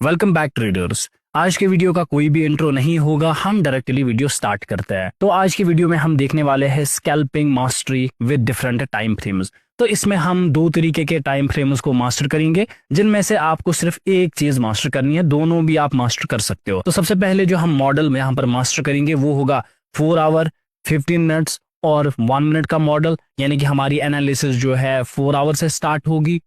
Welcome back traders. आज के video का कोई भी इंट्रो नहीं होगा, हम डायरेक्टली वीडियो स्टार्ट करते हैं। तो आज की वीडियो में हम देखने वाले हैं scalping mastery with different time frames. तो इसमें हम दो तरीके के टाइम फ्रेम्स को मास्टर करेंगे, जिनमें से आपको सिर्फ एक चीज मास्टर करनी है, दोनों भी आप मास्टर कर सकते हो। तो सबसे पहले जो हम मॉडल में यहाँ पर मास्टर करेंगे वो होगा 4 आवर 15 मिनट्स और 1 मिनट का मॉडल। यानी कि हमारी एनालिसिस जो है 4 आवर से स्टार्ट होगी,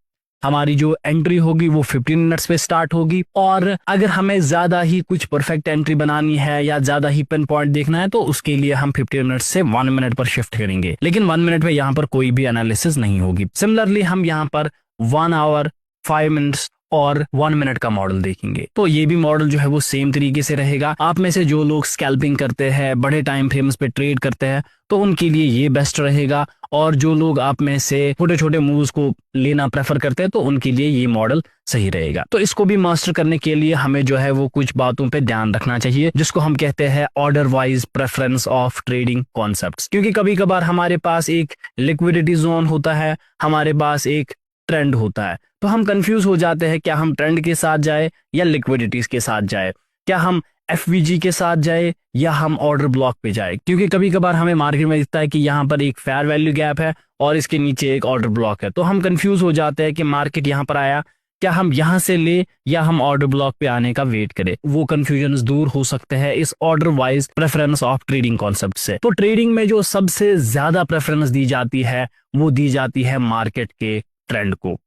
हमारी जो एंट्री होगी वो 15 मिनट्स पे स्टार्ट होगी। और अगर हमें ज्यादा ही कुछ परफेक्ट एंट्री बनानी है या ज्यादा ही पिन पॉइंट देखना है तो उसके लिए हम 15 मिनट से 1 मिनट पर शिफ्ट करेंगे, लेकिन 1 मिनट में यहाँ पर कोई भी एनालिसिस नहीं होगी। सिमिलरली हम यहाँ पर 1 आवर 5 मिनट्स और 1 मिनट का मॉडल देखेंगे। तो ये भी मॉडल जो है वो सेम तरीके से रहेगा। आप में से जो लोग स्कैल्पिंग करते हैं, बड़े टाइम फ्रेम्स पे ट्रेड करते हैं, तो उनके लिए ये बेस्ट रहेगा। और जो लोग आप में से छोटे छोटे मूव्स को लेना प्रेफर करते हैं तो उनके लिए ये मॉडल सही रहेगा। तो इसको भी मास्टर करने के लिए हमें जो है वो कुछ बातों पे ध्यान रखना चाहिए, जिसको हम कहते हैं order wise preference of trading concepts. क्योंकि कभी कभार हमारे पास एक लिक्विडिटी जोन होता है, हमारे पास एक ट्रेंड होता है, तो हम कंफ्यूज हो जाते हैं क्या हम ट्रेंड के साथ जाए या लिक्विडिटीज के साथ जाए, क्या हम एफवीजी के साथ जाए या हम ऑर्डर ब्लॉक पे जाए। क्योंकि कभी कभार हमें मार्केट में दिखता है कि यहाँ पर एक फेयर वैल्यू गैप है और इसके नीचे एक ऑर्डर ब्लॉक है, तो हम कंफ्यूज हो जाते हैं कि मार्केट यहाँ पर आया, क्या हम यहाँ से ले या हम ऑर्डर ब्लॉक पे आने का वेट करें। वो कंफ्यूजन दूर हो सकते हैं इस order wise preference of trading concept से। तो ट्रेडिंग में जो सबसे ज्यादा प्रेफरेंस दी जाती है वो दी जाती है मार्केट के ट्रेंड को।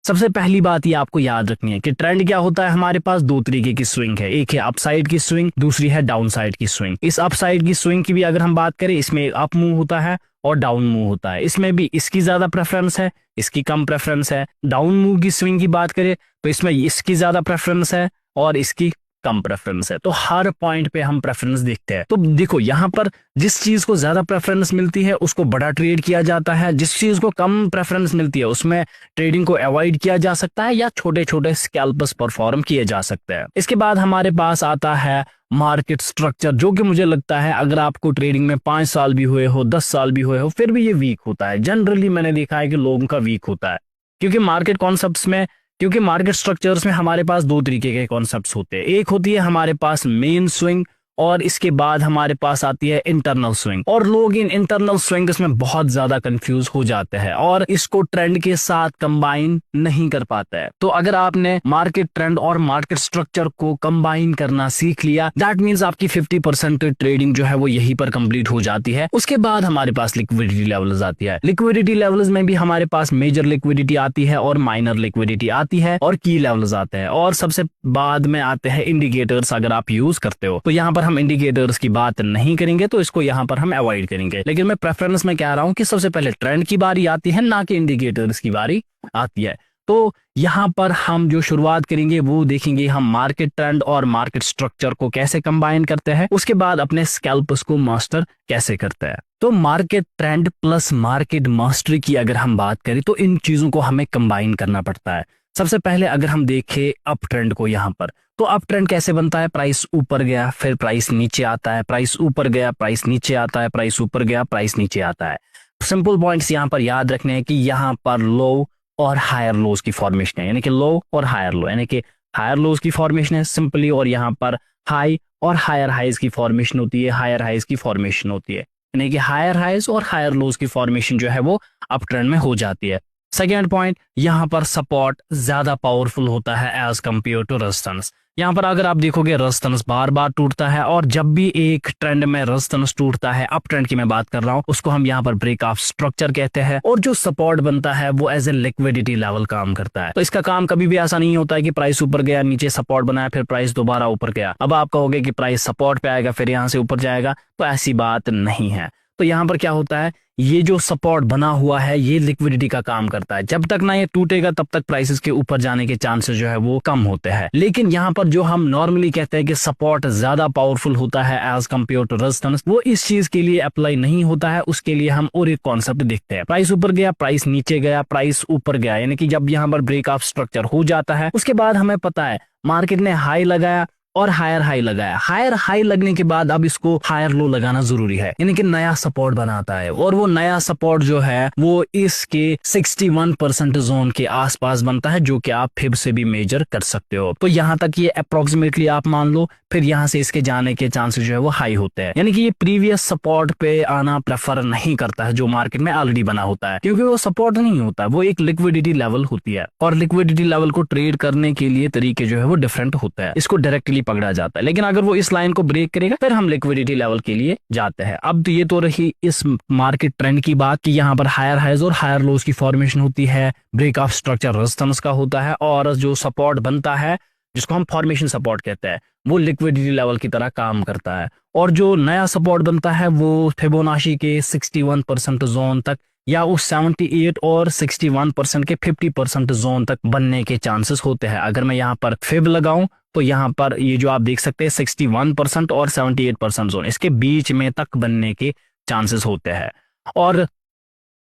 सबसे पहली बात ये आपको याद रखनी है कि ट्रेंड क्या होता है। हमारे पास दो तरीके की स्विंग है, एक है अपसाइड की स्विंग, दूसरी है डाउनसाइड की स्विंग। इस अपसाइड की स्विंग की भी अगर हम बात करें, इसमें अप मूव होता है और डाउन मूव होता है। इसमें भी इसकी ज्यादा प्रेफरेंस है, इसकी कम प्रेफरेंस है। डाउन मूव की स्विंग की बात करें तो इसमें इसकी ज्यादा प्रेफरेंस है और इसकी कम प्रेफरेंस है। तो हर पॉइंट पे हम प्रेफरेंस देखते हैं। तो देखो यहाँ पर जिस चीज को ज्यादा प्रेफरेंस मिलती है उसको बड़ा ट्रेड किया जाता है, जिस चीज को कम प्रेफरेंस मिलती है उसमें ट्रेडिंग को अवॉइड किया जा सकता है या छोटे छोटे स्कैल्प्स परफॉर्म किए जा सकते हैं। इसके बाद हमारे पास आता है मार्केट स्ट्रक्चर, जो कि मुझे लगता है अगर आपको ट्रेडिंग में 5 साल भी हुए हो, 10 साल भी हुए हो, फिर भी ये वीक होता है। जनरली मैंने देखा है कि लोगों का वीक होता है, क्योंकि मार्केट कॉन्सेप्ट्स में, क्योंकि मार्केट स्ट्रक्चर्स में हमारे पास दो तरीके के कॉन्सेप्ट्स होते हैं। एक होती है हमारे पास मेन स्विंग और इसके बाद हमारे पास आती है इंटरनल स्विंग। और लोग इन इंटरनल स्विंग्स में बहुत ज्यादा कंफ्यूज हो जाते हैं और इसको ट्रेंड के साथ कंबाइन नहीं कर पाते हैं। तो अगर आपने मार्केट ट्रेंड और मार्केट स्ट्रक्चर को कंबाइन करना सीख लिया, दैट मींस आपकी 50% ट्रेडिंग जो है वो यहीं पर कंप्लीट हो जाती है। उसके बाद हमारे पास लिक्विडिटी लेवल्स आती है। लिक्विडिटी लेवल्स में भी हमारे पास मेजर लिक्विडिटी आती है और माइनर लिक्विडिटी आती है और की लेवल्स आते हैं, और सबसे बाद में आते हैं इंडिकेटर्स। अगर आप यूज करते हो तो यहाँ पर हम इंडिकेटर्स की बात नहीं करेंगे, तो इसको यहाँ पर हम अवॉइड करेंगे। लेकिन मैं प्रेफरेंस में कह रहा हूँ कि सबसे पहले ट्रेंड की बारी आती है, ना कि इंडिकेटर्स की बारी आती है। तो यहाँ पर हम जो शुरुआत करेंगे वो देखेंगे हम मार्केट ट्रेंड और मार्केट स्ट्रक्चर को कैसे कंबाइन करते हैं, उसके बाद अपने स्कैल्प्स को मास्टर कैसे करते हैं। तो market trend plus market mastery की अगर हम बात करें तो इन चीजों को हमें कंबाइन करना पड़ता है। सबसे पहले अगर हम देखें अप ट्रेंड को यहाँ पर, तो अप ट्रेंड कैसे बनता है? प्राइस ऊपर गया, फिर प्राइस नीचे आता है, प्राइस ऊपर गया, प्राइस नीचे आता है, प्राइस ऊपर गया, प्राइस नीचे आता है। सिंपल पॉइंट्स यहाँ पर याद रखने हैं कि यहाँ पर लो और हायर लोज की फॉर्मेशन है, यानी कि लो और हायर लो, यानी कि हायर लोज की फॉर्मेशन है सिंपली, और यहाँ पर हाई और हायर हाइज की फॉर्मेशन होती है, हायर हाइज की फॉर्मेशन होती है, यानी कि हायर हाइज और हायर लोज की फॉर्मेशन जो है वो अप ट्रेंड में हो जाती है। सेकेंड पॉइंट, यहाँ पर सपोर्ट ज्यादा पावरफुल होता है एज कंपेयर टू रेजिस्टेंस। यहाँ पर अगर आप देखोगे रेजिस्टेंस बार बार टूटता है, और जब भी एक ट्रेंड में रेजिस्टेंस टूटता है, अप ट्रेंड की मैं बात कर रहा हूँ, उसको हम यहाँ पर ब्रेक ऑफ स्ट्रक्चर कहते हैं। और जो सपोर्ट बनता है वो एज ए लिक्विडिटी लेवल काम करता है। तो इसका काम कभी भी ऐसा नहीं होता है कि प्राइस ऊपर गया, नीचे सपोर्ट बनाया, फिर प्राइस दोबारा ऊपर गया, अब आप कहोगे कि प्राइस सपोर्ट पे आएगा फिर यहाँ से ऊपर जाएगा, तो ऐसी बात नहीं है। तो यहाँ पर क्या होता है, ये जो सपोर्ट बना हुआ है ये लिक्विडिटी का काम करता है। जब तक ना ये टूटेगा तब तक प्राइसेस के ऊपर जाने के चांसेस जो है वो कम होते हैं। लेकिन यहाँ पर जो हम नॉर्मली कहते हैं कि सपोर्ट ज्यादा पावरफुल होता है एज कंपेयर टू रेजिस्टेंस, वो इस चीज के लिए अप्लाई नहीं होता है। उसके लिए हम और एक कॉन्सेप्ट देखते हैं, प्राइस ऊपर गया, प्राइस नीचे गया, प्राइस ऊपर गया, यानी कि जब यहाँ पर ब्रेक ऑफ स्ट्रक्चर हो जाता है, उसके बाद हमें पता है मार्केट ने हाई लगाया, और हायर हाई लगाया। हायर हाई लगने के बाद अब इसको हायर लो लगाना जरूरी है, यानी कि नया सपोर्ट बनाता है, और वो नया सपोर्ट जो है वो इसके 61% जोन के आसपास बनता है, जो कि आप फिब से भी मेजर कर सकते हो। तो यहाँ तक ये अप्रोक्सीमेटली आप मान लो, फिर यहाँ से इसके जाने के चांसेस जो है वो हाई होते हैं, यानी कि ये प्रीवियस सपोर्ट पे आना प्रेफर नहीं करता है जो मार्केट में ऑलरेडी बना होता है, क्योंकि वो सपोर्ट नहीं होता, वो एक लिक्विडिटी लेवल होती है, और लिक्विडिटी लेवल को ट्रेड करने के लिए तरीके जो है वो डिफरेंट होता है, इसको डायरेक्टली पकड़ा जाता है। लेकिन अगर वो इस लाइन को ब्रेक करेगा फिर हम लिक्विडिटी लेवल के लिए जाते हैं। अब तो ये तो रही इस मार्केट ट्रेंड की बात कि यहाँ पर हायर हाइज और हायर लोज की फॉर्मेशन होती है, ब्रेक ऑफ स्ट्रक्चर रेजिस्टेंस का होता है, और जो सपोर्ट बनता है जिसको हम फॉर्मेशन सपोर्ट कहते हैं वो लिक्विडिटी लेवल की तरह काम करता है, और जो नया सपोर्ट बनता है वो फिबोनाची के 61% जोन तक या उस 78 और 61% के 50% जोन तक बनने के चांसेस होते हैं। अगर मैं यहाँ पर फिब लगाऊं तो यहाँ पर ये जो आप देख सकते हैं 61% और 78% जोन, इसके बीच में तक बनने के चांसेस होते हैं। और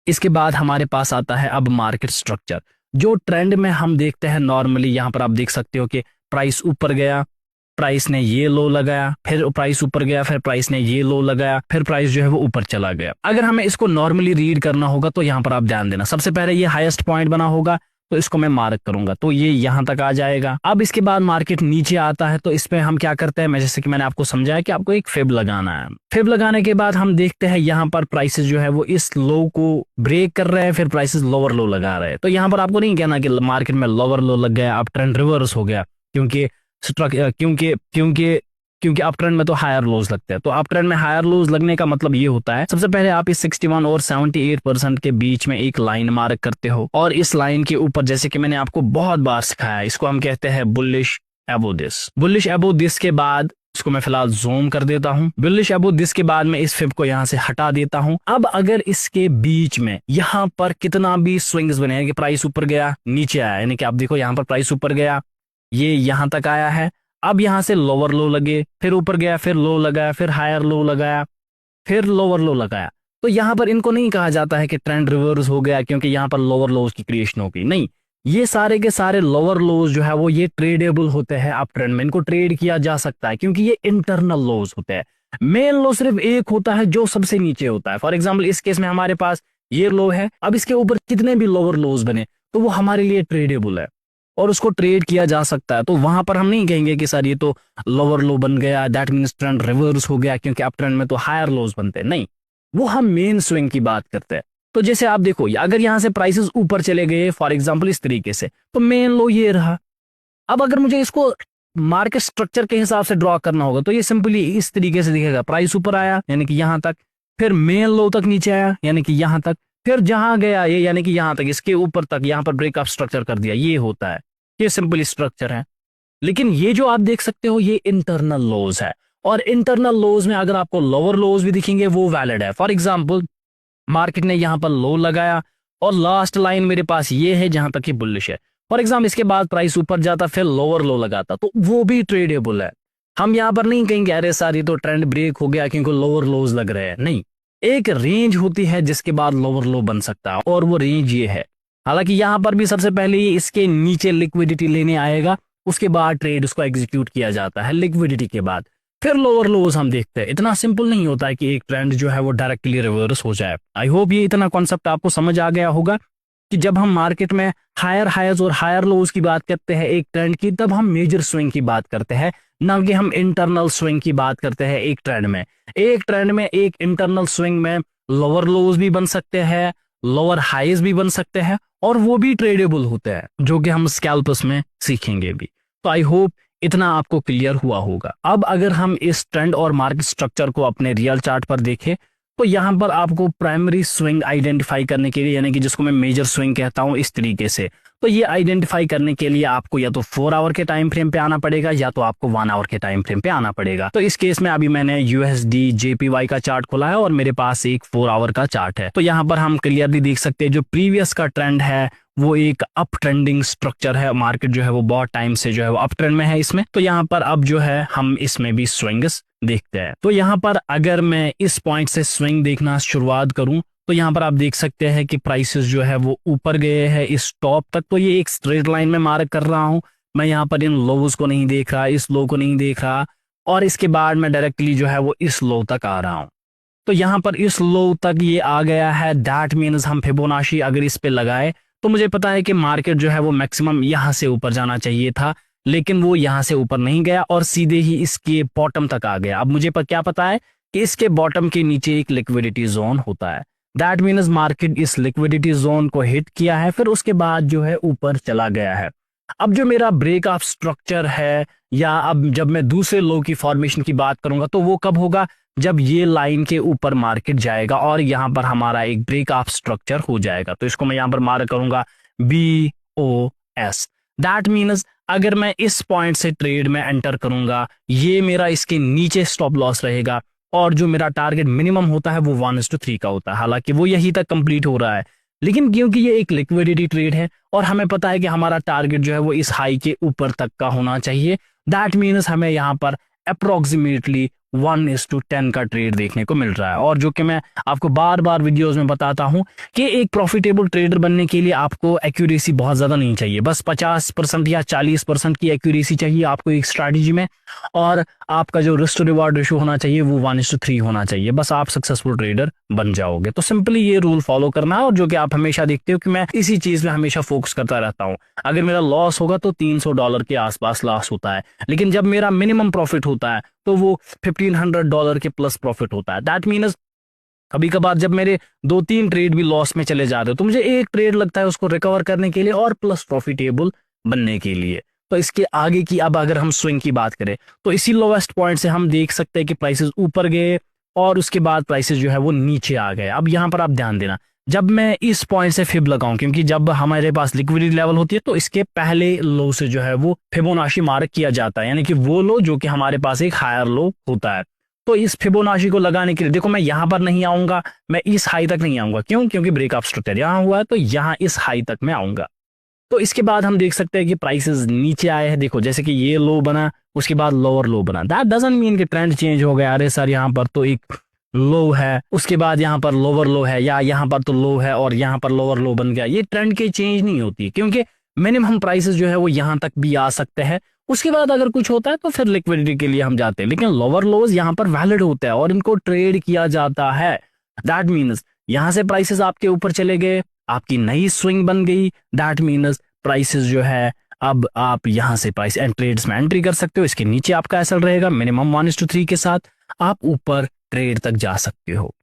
इसके बाद हमारे पास आता है अब मार्केट स्ट्रक्चर। जो ट्रेंड में हम देखते हैं नॉर्मली, यहाँ पर आप देख सकते हो कि प्राइस ऊपर गया, प्राइस ने ये लो लगाया, फिर प्राइस ऊपर गया, फिर प्राइस ने ये लो लगाया, फिर प्राइस जो है वो ऊपर चला गया। अगर हमें इसको नॉर्मली रीड करना होगा तो यहाँ पर आप ध्यान देना, सबसे पहले ये हाईएस्ट पॉइंट बना होगा तो इसको मैं मार्क करूंगा, तो ये यहाँ तक आ जाएगा। अब इसके बाद मार्केट नीचे आता है तो इसमें हम क्या करते हैं, मैं जैसे कि मैंने आपको समझाया कि आपको एक फिब लगाना है। फिब लगाने के बाद हम देखते हैं यहाँ पर प्राइसेस जो है वो इस लो को ब्रेक कर रहे हैं, फिर प्राइसेस लोअर लो लगा रहे हैं। तो यहाँ पर आपको नहीं कहना कि मार्केट में लोअर लो लग गया, अब ट्रेंड रिवर्स हो गया, क्योंकि क्योंकि क्योंकि क्योंकि अप ट्रेंड में तो हायर लोज लगते हैं। तो अप ट्रेंड में हायर लोज लगने का मतलब ये होता है, सबसे पहले आप इस 61 और 78% के बीच में एक लाइन मार्क करते हो, और इस लाइन के ऊपर, जैसे कि मैंने आपको बहुत बार सिखाया, इसको हम कहते हैं bullish above this. Bullish above this के बाद इसको मैं फिलहाल जूम कर देता हूं। बुलिश अबो दिस के बाद मैं इस फिब को यहां से हटा देता हूं। अब अगर इसके बीच में यहां पर कितना भी स्विंग्स बने कि प्राइस ऊपर गया नीचे आया, यानी कि आप देखो यहां पर प्राइस ऊपर गया, ये यहां तक आया है, अब यहां से लोअर लो लगे, फिर ऊपर गया, फिर लो लगाया, फिर हायर लो लगाया, फिर लोअर लो लगाया, तो यहां पर इनको नहीं कहा जाता है कि ट्रेंड रिवर्स हो गया क्योंकि यहां पर लोअर लोज की क्रिएशन हो गई। नहीं, ये सारे के सारे लोअर लोज जो है वो ये ट्रेडेबल होते हैं अप ट्रेंड में, इनको ट्रेड किया जा सकता है क्योंकि ये इंटरनल लोज होते हैं। मेन लो सिर्फ एक होता है जो सबसे नीचे होता है। फॉर एग्जाम्पल इस केस में हमारे पास ये लो है, अब इसके ऊपर कितने भी लोअर लोज बने तो वो हमारे लिए ट्रेडेबल है और उसको ट्रेड किया जा सकता है। तो वहां पर हम नहीं कहेंगे कि सर ये तो लोअर लो बन गया, दैट मींस ट्रेंड रिवर्स हो गया क्योंकि अप ट्रेंड में तो हायर लोज बनते हैं। नहीं, वो हम मेन स्विंग की बात करते हैं। तो जैसे आप देखो अगर यहां से प्राइसेस ऊपर चले गए फॉर एग्जांपल इस तरीके से, तो मेन लो ये रहा। अब अगर मुझे इसको मार्केट स्ट्रक्चर के हिसाब से ड्रॉ करना होगा तो ये सिंपली इस तरीके से दिखेगा, प्राइस ऊपर आया यानी कि यहां तक, फिर मेन लो तक नीचे आया यानी कि यहां तक, फिर जहां गया ये यानी कि यहां तक, इसके ऊपर तक, यहां पर ब्रेकअप स्ट्रक्चर कर दिया, ये होता है। ये सिंपल स्ट्रक्चर है। लेकिन ये जो आप देख सकते हो ये इंटरनल लोज है, और इंटरनल लोज में अगर आपको लोअर लोज भी दिखेंगे वो वैलिड है। फॉर एग्जांपल मार्केट ने यहां पर लो लगाया और लास्ट लाइन मेरे पास ये है जहां तक कि बुलिश है। फॉर एग्जांपल इसके बाद प्राइस ऊपर जाता फिर लोअर लो लगाता तो वो भी ट्रेडेबल है। हम यहां पर नहीं कहेंगे अरे सर ये तो ट्रेंड ब्रेक हो गया क्योंकि लोअर लोज लग रहे हैं। नहीं, एक रेंज होती है जिसके बाद लोअर लो बन सकता है और वो रेंज ये है। हालांकि यहां पर भी सबसे पहले ये इसके नीचे लिक्विडिटी लेने आएगा, उसके बाद ट्रेड उसको एग्जीक्यूट किया जाता है लिक्विडिटी के बाद, फिर लोअर लोज हम देखते हैं। इतना सिंपल नहीं होता है कि एक ट्रेंड जो है वो डायरेक्टली रिवर्स हो जाए। आई होप ये इतना कॉन्सेप्ट आपको समझ आ गया होगा कि जब हम मार्केट में हायर हाइज और हायर लोज की बात करते हैं एक ट्रेंड की, तब हम मेजर स्विंग की बात करते हैं, ना कि हम इंटरनल स्विंग की बात करते हैं। एक ट्रेंड में एक इंटरनल स्विंग में लोअर लोज भी बन सकते हैं, लोअर हाइज भी बन सकते हैं, और वो भी ट्रेडेबल होते हैं, जो कि हम स्कैल्पर्स में सीखेंगे भी। तो आई होप इतना आपको क्लियर हुआ होगा। अब अगर हम इस ट्रेंड और मार्केट स्ट्रक्चर को अपने रियल चार्ट पर देखें तो यहां पर आपको प्राइमरी स्विंग आइडेंटिफाई करने के लिए, यानी कि जिसको मैं मेजर स्विंग कहता हूं इस तरीके से, तो ये आइडेंटिफाई करने के लिए आपको या तो 4 आवर के टाइम फ्रेम पे आना पड़ेगा या तो आपको 1 आवर के टाइम फ्रेम पे आना पड़ेगा। तो इस केस में अभी मैंने यूएसडी जेपीवाई का चार्ट खोला है और मेरे पास एक 4 आवर का चार्ट है। तो यहाँ पर हम क्लियरली देख सकते हैं जो प्रीवियस का ट्रेंड है वो एक अप ट्रेंडिंग स्ट्रक्चर है। मार्केट जो है वो बहुत टाइम से जो है वो अप ट्रेंड में है इसमें। तो यहाँ पर अब जो है हम इसमें भी स्विंग्स देखते हैं। तो यहाँ पर अगर मैं इस पॉइंट से स्विंग देखना शुरुआत करूं तो यहाँ पर आप देख सकते हैं कि प्राइसेस जो है वो ऊपर गए हैं इस टॉप तक। तो ये एक स्ट्रेट लाइन में मार्क कर रहा हूं, मैं यहाँ पर इन लोज को नहीं देख रहा, इस लो को नहीं देख रहा, और इसके बाद मैं डायरेक्टली जो है वो इस लो तक आ रहा हूँ। तो यहाँ पर इस लो तक ये आ गया है। दैट मीन्स हम फिबोनाची अगर इस पे लगाए तो मुझे पता है कि मार्केट जो है वो मैक्सिमम यहाँ से ऊपर जाना चाहिए था, लेकिन वो यहाँ से ऊपर नहीं गया और सीधे ही इसके बॉटम तक आ गया। अब मुझे क्या पता है कि इसके बॉटम के नीचे एक लिक्विडिटी जोन होता है। दैट मीन्स मार्केट इस लिक्विडिटी जोन को हिट किया है, फिर उसके बाद जो है ऊपर चला गया है। अब जो मेरा ब्रेक ऑफ स्ट्रक्चर है, या अब जब मैं दूसरे लो की फॉर्मेशन की बात करूंगा तो वो कब होगा, जब ये लाइन के ऊपर मार्केट जाएगा और यहाँ पर हमारा एक ब्रेक ऑफ स्ट्रक्चर हो जाएगा। तो इसको मैं यहाँ पर मार्क करूंगा BOS। दैट मीन्स अगर मैं इस पॉइंट से ट्रेड में एंटर करूंगा, ये मेरा इसके नीचे स्टॉप लॉस रहेगा, और जो मेरा टारगेट मिनिमम होता है वो 1:3 का होता है। हालांकि वो यही तक कंप्लीट हो रहा है, लेकिन क्योंकि ये एक लिक्विडिटी ट्रेड है और हमें पता है कि हमारा टारगेट जो है वो इस हाई के ऊपर तक का होना चाहिए, दैट मीन्स हमें यहाँ पर अप्रोक्सीमेटली 1:10 का ट्रेड देखने को मिल रहा है। और जो कि मैं आपको बार बार वीडियोस में बताता हूं कि एक प्रॉफिटेबल ट्रेडर बनने के लिए आपको एक्यूरेसी बहुत ज्यादा नहीं चाहिए, बस 50% या 40% की एक्यूरेसी चाहिए आपको एक स्ट्रैटेजी में, और आपका जो रिस्क टू रिवार्ड रेशियो होना चाहिए वो 1:3 होना चाहिए। बस आप सक्सेसफुल ट्रेडर बन जाओगे। तो सिंपली ये रूल फॉलो करना है, और जो कि आप हमेशा देखते हो कि मैं इसी चीज में हमेशा फोकस करता रहता हूँ। अगर मेरा लॉस होगा तो $300 के आसपास लॉस होता है, लेकिन जब मेरा मिनिमम प्रॉफिट होता है तो वो $1,500 के प्लस प्रॉफिट होता है। दैट मीन्स कभी कभार जब मेरे 2-3 ट्रेड भी लॉस में चले जाते हो तो मुझे एक ट्रेड लगता है उसको रिकवर करने के लिए और प्लस प्रॉफिटेबल बनने के लिए। तो इसके आगे की अब अगर हम स्विंग की बात करें तो इसी लोवेस्ट पॉइंट से हम देख सकते हैं कि प्राइसेस ऊपर गए और उसके बाद प्राइसेस जो है वो नीचे आ गए। अब यहाँ पर आप ध्यान देना, जब मैं इस पॉइंट से फिब लगाऊं, क्योंकि जब हमारे पास लिक्विडिटी लेवल होती है तो इसके पहले लो से जो है वो फिबोनाची मार्क किया जाता है, यानी कि वो लो जो कि हमारे पास एक हायर लो होता है। तो इस फिबोनाची को लगाने के लिए देखो मैं यहाँ पर नहीं आऊंगा, मैं इस हाई तक नहीं आऊंगा। क्यों? क्योंकि ब्रेकअप स्ट्रक्चर यहाँ हुआ है, तो यहाँ इस हाई तक मैं आऊंगा। तो इसके बाद हम देख सकते हैं कि प्राइसेस नीचे आए हैं। देखो जैसे कि ये लो बना, उसके बाद लोअर लो बना। दैट डजंट मीन कि ट्रेंड चेंज हो गया। अरे सर यहाँ पर तो एक लो है, उसके बाद यहाँ पर लोअर लो है, या यहाँ पर तो लो है और यहाँ पर लोअर लो बन गया। ये ट्रेंड की चेंज नहीं होती, क्योंकि मिनिमम प्राइसेस जो है वो यहाँ तक भी आ सकते हैं। उसके बाद अगर कुछ होता है तो फिर लिक्विडिटी के लिए हम जाते हैं, लेकिन लोअर लोज यहाँ पर वैलिड होता है और इनको ट्रेड किया जाता है। दैट मीन्स यहाँ से प्राइसेस आपके ऊपर चले गए, आपकी नई स्विंग बन गई। दैट मीन्स प्राइसेस जो है अब आप यहाँ से प्राइस एंड ट्रेड्स में एंट्री कर सकते हो। इसके नीचे आपका एसएल रहेगा मिनिमम 1:3 के साथ, आप ऊपर ट्रेड तक जा सकते हो।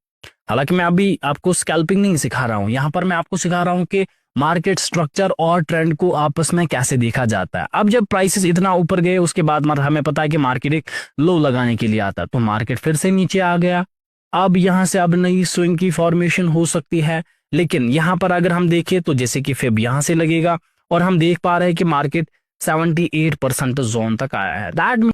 हालांकि मैं अभी आपको स्कैल्पिंग नहीं सिखा रहा हूं, यहाँ पर मैं आपको सिखा रहा हूं कि मार्केट स्ट्रक्चर और ट्रेंड को आपस में कैसे देखा जाता है। अब जब प्राइसेस इतना ऊपर गए उसके बाद हमें पता है कि मार्केट एक लो लगाने के लिए आता है, तो मार्केट फिर से नीचे आ गया। अब यहाँ से अब नई स्विंग की फॉर्मेशन हो सकती है, लेकिन यहाँ पर अगर हम देखें तो जैसे कि फिब यहाँ से लगेगा और हम देख पा रहे हैं कि मार्केट 78% जोन तक आया है। दैट